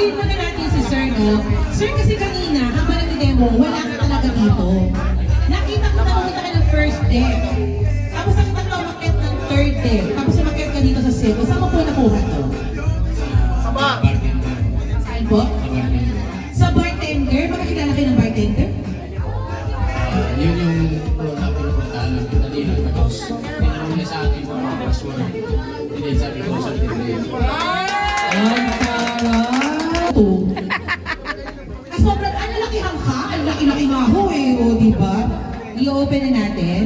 interview muna natin si Sir, no? Sir, kasi kanina, habang nag-demo, wala ka talaga dito. Nakita ko na pumunta ka ng first deck. Tapos nakita ko umakyat ng third deck. Tapos umakyat ka dito sa second. Saan mo po nakuha to? Sa bar. Saan po? Sa bartender? Makakilala kayo ng bartender? Yun yung pro na pinupuntahan ng kanina. Tapos, tinanong niya sa akin kung mga password. Hindi, sabi ko sa tinanong. Ang sarap! Sobrang, ang laki-hang ka. Ang laki-laki nga ho eh, o diba? I-open na natin.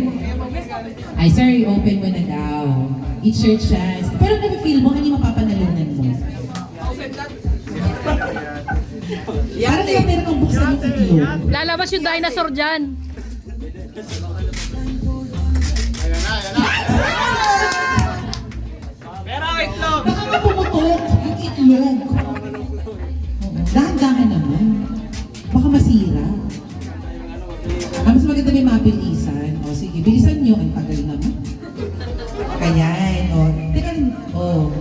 Ay, sir, i-open mo na daw. It's your chance. Pero nafe-feel mo, ano yung mapapanalunan mo? Parang kaya meron kang buksan yung itlog. Lalabas yung dinosaur dyan. Ayan na, ayan na. Pero itlog. Baka mapumutok yung itlog. Dahan-dahan naman. Baka masira. Mas maganda may mabilisan. O sige, bilisan nyo. Ang tagal naman. Ayan. O, teka rin. O,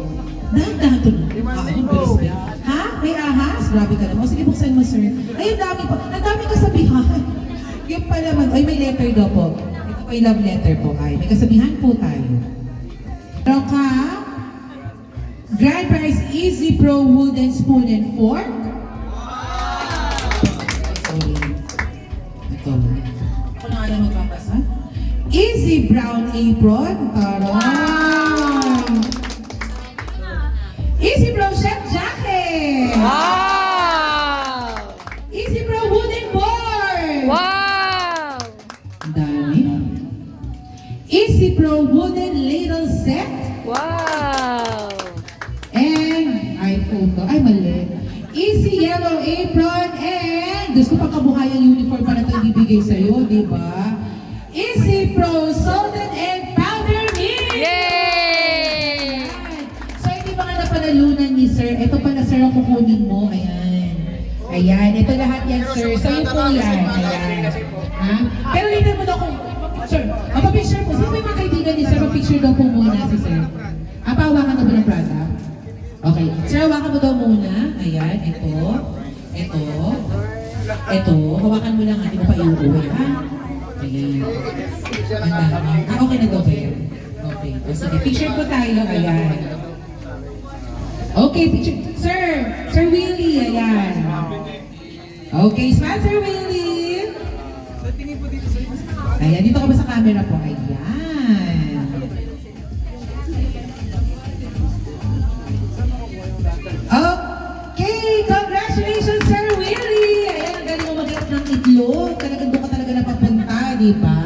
dahan-dahan to. Bilis ba? Ha? May ahas? Grabe ka naman. O sige, buksan mo, sir. Ay, ang dami po. Ang dami kasabihan. Yung pala man. Ay, may letter daw po. Ito po yung love letter po. Ay, may kasabihan po tayo. Pero ka, Grand Prize Easy Pro Wooden Spoon and Fork. Ito. Ako na nga lang magbabasa. Easy Brown Apron. Taray! Easy Brown Chef Jacket. Wow! Easy Brown Wooden Board. Wow! Ang dami. Easy Pro Wooden Ladle Set. Wow! And iPhone to. Ay, mali. Easy Yellow Apron and Diyos ko, pagkabuhayang uniform pa na ito ibibigay sa'yo, di ba? Easy Pro Salted and Powder Meat! Yay! So, hindi ba nga napanalunan ni Sir? Ito pala, Sir, ang kukunin mo. Ayan. Ayan. Ito lahat yan, Sir. Sa'yo po yan. Ayan. Ha? Pero hindi mo daw kung... Sir, picture po. Sino ba yung mga kaibigan ni Sir? Picture daw po muna si Sir. Pahawakan daw mo ng product? Okay. Sir, hawakan mo daw muna. Ayan. Ito. Ito. Ito. Hawakan mo lang. Hindi mo pa iuwi. Ha? Ayan. Okay na daw ba yan? Okay. O, sige. Picture po tayo. Ayan. Okay. Picture. Sir. Sir Willie. Ayan. Okay. Smile, Sir Willie. Ayan. Dito ka ba sa camera po? Ayan. Okay, congratulations, Sir Willie! Ayan, ang galing mo mag-get ng itlog. Talagang doon ka talaga napapunta, di ba?